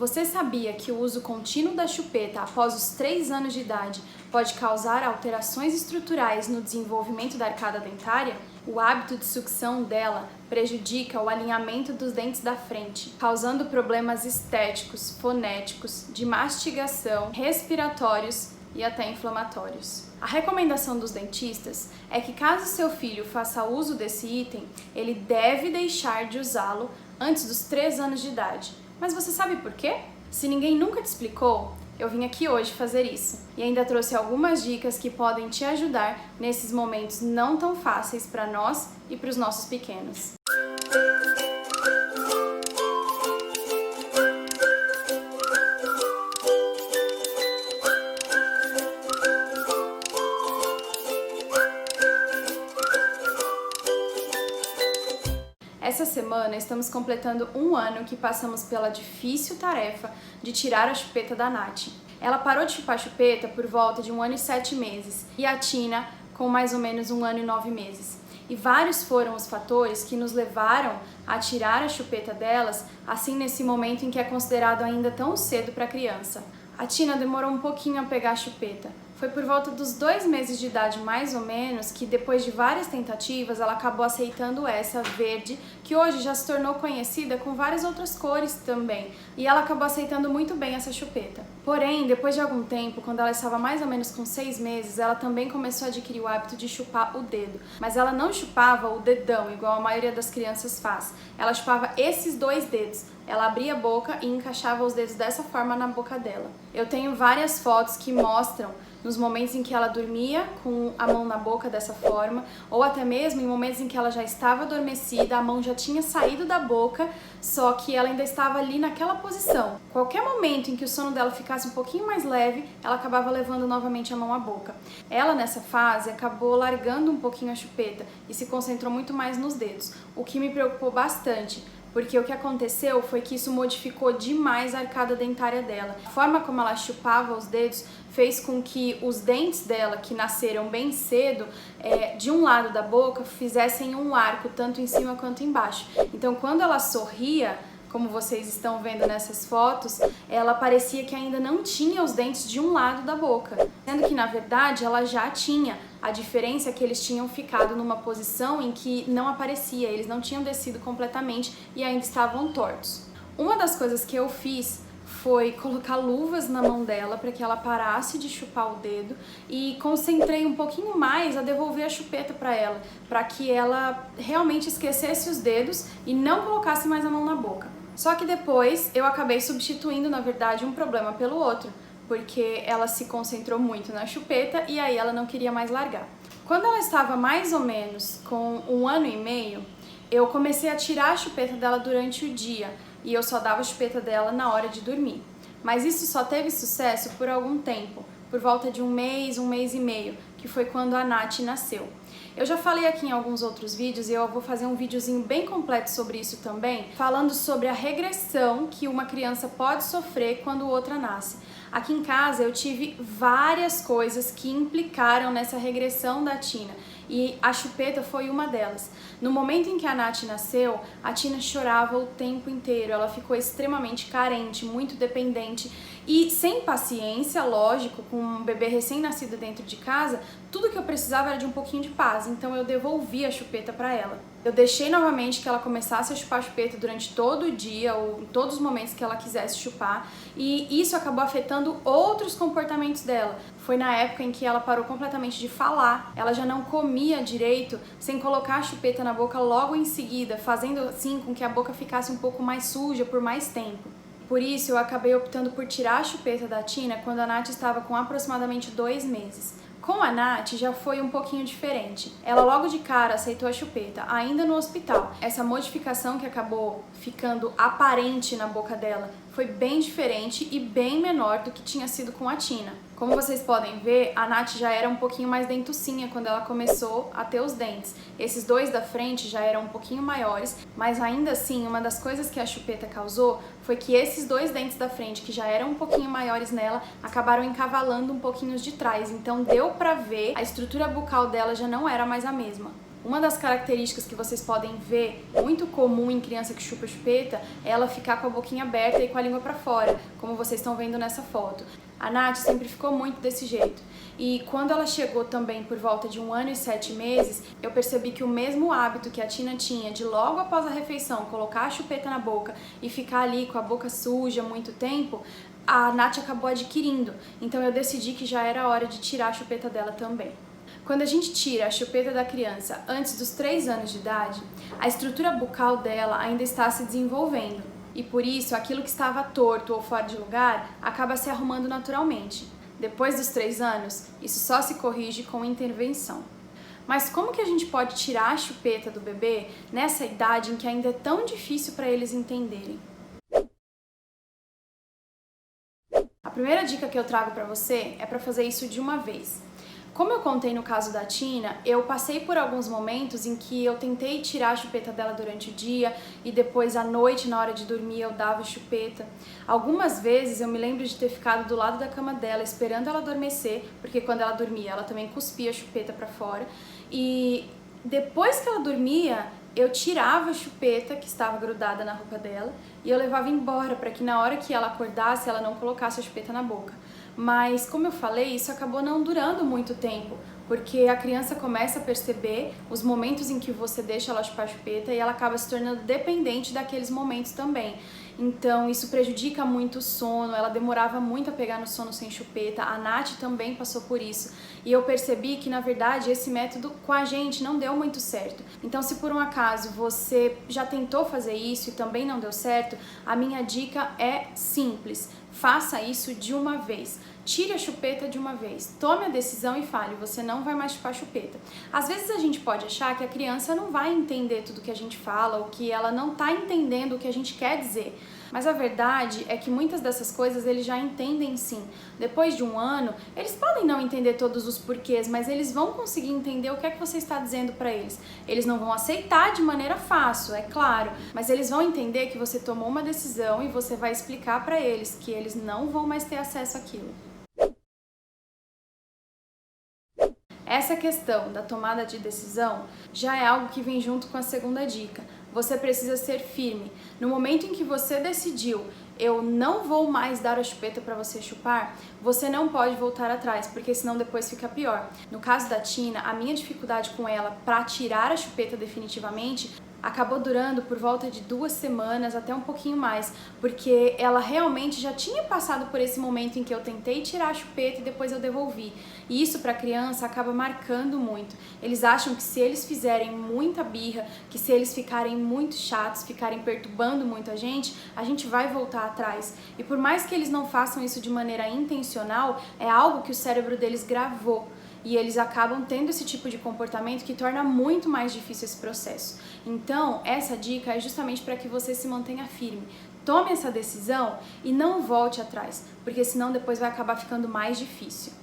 Você sabia que o uso contínuo da chupeta após os 3 anos de idade pode causar alterações estruturais no desenvolvimento da arcada dentária? O hábito de sucção dela prejudica o alinhamento dos dentes da frente, causando problemas estéticos, fonéticos, de mastigação, respiratórios e até inflamatórios. A recomendação dos dentistas é que, caso seu filho faça uso desse item, ele deve deixar de usá-lo antes dos 3 anos de idade. Mas você sabe por quê? Se ninguém nunca te explicou, eu vim aqui hoje fazer isso. E ainda trouxe algumas dicas que podem te ajudar nesses momentos não tão fáceis para nós e para os nossos pequenos. Essa semana estamos completando 1 ano que passamos pela difícil tarefa de tirar a chupeta da Nath. Ela parou de chupar a chupeta por volta de 1 ano e 7 meses e a Tina com mais ou menos 1 ano e 9 meses. E vários foram os fatores que nos levaram a tirar a chupeta delas, assim nesse momento em que é considerado ainda tão cedo para a criança. A Tina demorou um pouquinho a pegar a chupeta. Foi por volta dos 2 meses de idade, mais ou menos, que depois de várias tentativas ela acabou aceitando essa verde, que hoje já se tornou conhecida com várias outras cores também. E ela acabou aceitando muito bem essa chupeta. Porém, depois de algum tempo, quando ela estava mais ou menos com 6 meses, ela também começou a adquirir o hábito de chupar o dedo. Mas ela não chupava o dedão, igual a maioria das crianças faz. Ela chupava esses 2 dedos. Ela abria a boca e encaixava os dedos dessa forma na boca dela. Eu tenho várias fotos que mostram nos momentos em que ela dormia com a mão na boca dessa forma, ou até mesmo em momentos em que ela já estava adormecida, a mão já tinha saído da boca, só que ela ainda estava ali naquela posição. Qualquer momento em que o sono dela ficasse um pouquinho mais leve, ela acabava levando novamente a mão à boca. Ela, nessa fase, acabou largando um pouquinho a chupeta e se concentrou muito mais nos dedos, o que me preocupou bastante. Porque o que aconteceu foi que isso modificou demais a arcada dentária dela. A forma como ela chupava os dedos fez com que os dentes dela, que nasceram bem cedo, de um lado da boca, fizessem um arco, tanto em cima quanto embaixo. Então, quando ela sorria, como vocês estão vendo nessas fotos, ela parecia que ainda não tinha os dentes de um lado da boca, sendo que, na verdade, ela já tinha. A diferença é que eles tinham ficado numa posição em que não aparecia, eles não tinham descido completamente e ainda estavam tortos. Uma das coisas que eu fiz foi colocar luvas na mão dela para que ela parasse de chupar o dedo e concentrei um pouquinho mais a devolver a chupeta para ela, para que ela realmente esquecesse os dedos e não colocasse mais a mão na boca. Só que depois eu acabei substituindo, na verdade, um problema pelo outro, porque ela se concentrou muito na chupeta e aí ela não queria mais largar. Quando ela estava mais ou menos com 1 ano e meio, eu comecei a tirar a chupeta dela durante o dia e eu só dava a chupeta dela na hora de dormir. Mas isso só teve sucesso por algum tempo, por volta de 1 mês e meio, que foi quando a Nath nasceu. Eu já falei aqui em alguns outros vídeos e eu vou fazer um videozinho bem completo sobre isso também, falando sobre a regressão que uma criança pode sofrer quando outra nasce. Aqui em casa eu tive várias coisas que implicaram nessa regressão da Tina e a chupeta foi uma delas. No momento em que a Nath nasceu, a Tina chorava o tempo inteiro, ela ficou extremamente carente, muito dependente e sem paciência, lógico, com um bebê recém-nascido dentro de casa, tudo que eu precisava era de um pouquinho de paz, então eu devolvi a chupeta para ela. Eu deixei novamente que ela começasse a chupar a chupeta durante todo o dia ou em todos os momentos que ela quisesse chupar e isso acabou afetando outros comportamentos dela. Foi na época em que ela parou completamente de falar, ela já não comia direito sem colocar a chupeta na boca logo em seguida, fazendo assim com que a boca ficasse um pouco mais suja por mais tempo. Por isso eu acabei optando por tirar a chupeta da Tina quando a Nath estava com aproximadamente 2 meses. Com a Nath já foi um pouquinho diferente. Ela logo de cara aceitou a chupeta, ainda no hospital. Essa modificação que acabou ficando aparente na boca dela foi bem diferente e bem menor do que tinha sido com a Tina. Como vocês podem ver, a Nath já era um pouquinho mais dentucinha quando ela começou a ter os dentes. Esses 2 da frente já eram um pouquinho maiores, mas ainda assim, uma das coisas que a chupeta causou foi que esses 2 dentes da frente, que já eram um pouquinho maiores nela, acabaram encavalando um pouquinho os de trás. Então deu pra ver, a estrutura bucal dela já não era mais a mesma. Uma das características que vocês podem ver, muito comum em criança que chupa chupeta, é ela ficar com a boquinha aberta e com a língua para fora, como vocês estão vendo nessa foto. A Nath sempre ficou muito desse jeito. E quando ela chegou também por volta de 1 ano e 7 meses, eu percebi que o mesmo hábito que a Tina tinha de logo após a refeição colocar a chupeta na boca e ficar ali com a boca suja muito tempo, a Nath acabou adquirindo. Então eu decidi que já era hora de tirar a chupeta dela também. Quando a gente tira a chupeta da criança antes dos 3 anos de idade, a estrutura bucal dela ainda está se desenvolvendo. E por isso, aquilo que estava torto ou fora de lugar acaba se arrumando naturalmente. Depois dos 3 anos, isso só se corrige com intervenção. Mas como que a gente pode tirar a chupeta do bebê nessa idade em que ainda é tão difícil para eles entenderem? A primeira dica que eu trago para você é para fazer isso de uma vez. Como eu contei no caso da Tina, eu passei por alguns momentos em que eu tentei tirar a chupeta dela durante o dia e depois à noite, na hora de dormir, eu dava chupeta. Algumas vezes eu me lembro de ter ficado do lado da cama dela esperando ela adormecer, porque quando ela dormia ela também cuspia a chupeta para fora. E depois que ela dormia, eu tirava a chupeta que estava grudada na roupa dela e eu levava embora para que na hora que ela acordasse ela não colocasse a chupeta na boca. Mas, como eu falei, isso acabou não durando muito tempo, porque a criança começa a perceber os momentos em que você deixa ela chupar a chupeta e ela acaba se tornando dependente daqueles momentos também. Então, isso prejudica muito o sono, ela demorava muito a pegar no sono sem chupeta, a Nath também passou por isso. E eu percebi que, na verdade, esse método com a gente não deu muito certo. Então, se por um acaso você já tentou fazer isso e também não deu certo, a minha dica é simples. Faça isso de uma vez. Tire a chupeta de uma vez. Tome a decisão e fale, você não vai mais chupar chupeta. Às vezes a gente pode achar que a criança não vai entender tudo que a gente fala ou que ela não está entendendo o que a gente quer dizer. Mas a verdade é que muitas dessas coisas eles já entendem sim. Depois de 1 ano, eles podem não entender todos os porquês, mas eles vão conseguir entender o que é que você está dizendo para eles. Eles não vão aceitar de maneira fácil, é claro, mas eles vão entender que você tomou uma decisão e você vai explicar para eles que eles não vão mais ter acesso àquilo. Essa questão da tomada de decisão já é algo que vem junto com a segunda dica. Você precisa ser firme. No momento em que você decidiu, eu não vou mais dar a chupeta para você chupar, você não pode voltar atrás, porque senão depois fica pior. No caso da Tina, a minha dificuldade com ela para tirar a chupeta definitivamente acabou durando por volta de 2 semanas, até um pouquinho mais, porque ela realmente já tinha passado por esse momento em que eu tentei tirar a chupeta e depois eu devolvi. E isso para a criança acaba marcando muito. Eles acham que se eles fizerem muita birra, que se eles ficarem muito chatos, ficarem perturbando muito a gente vai voltar atrás. E por mais que eles não façam isso de maneira intencional, é algo que o cérebro deles gravou. E eles acabam tendo esse tipo de comportamento que torna muito mais difícil esse processo. Então, essa dica é justamente para que você se mantenha firme. Tome essa decisão e não volte atrás, porque senão depois vai acabar ficando mais difícil.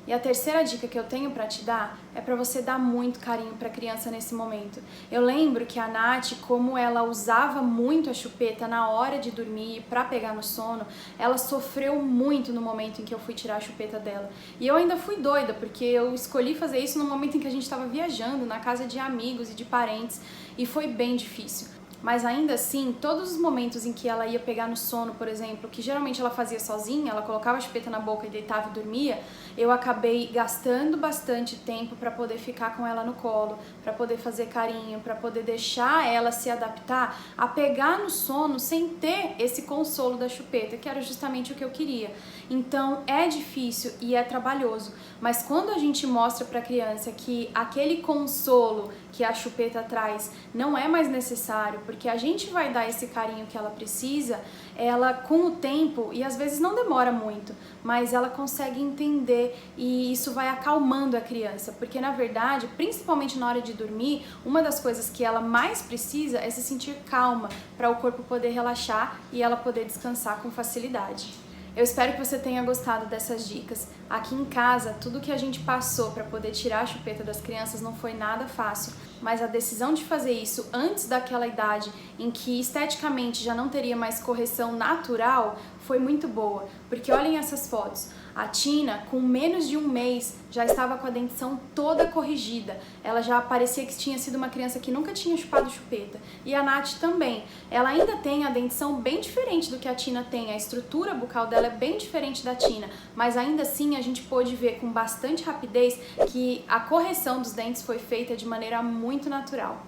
E a terceira dica que eu tenho para te dar é para você dar muito carinho para a criança nesse momento. Eu lembro que a Nath, como ela usava muito a chupeta na hora de dormir para pegar no sono, ela sofreu muito no momento em que eu fui tirar a chupeta dela. E eu ainda fui doida, porque eu escolhi fazer isso no momento em que a gente estava viajando na casa de amigos e de parentes, e foi bem difícil. Mas ainda assim, todos os momentos em que ela ia pegar no sono, por exemplo, que geralmente ela fazia sozinha, ela colocava a chupeta na boca e deitava e dormia, eu acabei gastando bastante tempo para poder ficar com ela no colo, para poder fazer carinho, para poder deixar ela se adaptar a pegar no sono sem ter esse consolo da chupeta, que era justamente o que eu queria. Então é difícil e é trabalhoso, mas quando a gente mostra para a criança que aquele consolo que a chupeta traz não é mais necessário, porque a gente vai dar esse carinho que ela precisa, ela com o tempo, e às vezes não demora muito, mas ela consegue entender e isso vai acalmando a criança, porque na verdade, principalmente na hora de dormir, uma das coisas que ela mais precisa é se sentir calma, para o corpo poder relaxar e ela poder descansar com facilidade. Eu espero que você tenha gostado dessas dicas. Aqui em casa, tudo que a gente passou para poder tirar a chupeta das crianças não foi nada fácil, mas a decisão de fazer isso antes daquela idade em que esteticamente já não teria mais correção natural foi muito boa, porque olhem essas fotos. A Tina, com menos de um mês, já estava com a dentição toda corrigida. Ela já parecia que tinha sido uma criança que nunca tinha chupado chupeta. E a Nath também. Ela ainda tem a dentição bem diferente do que a Tina tem. A estrutura bucal dela é bem diferente da Tina. Mas ainda assim, a gente pôde ver com bastante rapidez que a correção dos dentes foi feita de maneira muito natural.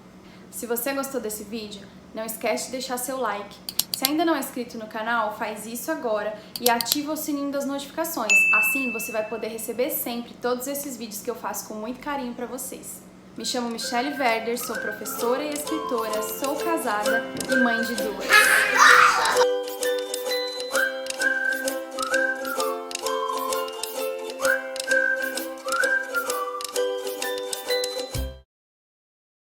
Se você gostou desse vídeo, não esquece de deixar seu like. Se ainda não é inscrito no canal, faz isso agora e ativa o sininho das notificações. Assim você vai poder receber sempre todos esses vídeos que eu faço com muito carinho para vocês. Me chamo Michelle Werder, sou professora e escritora, sou casada e mãe de duas.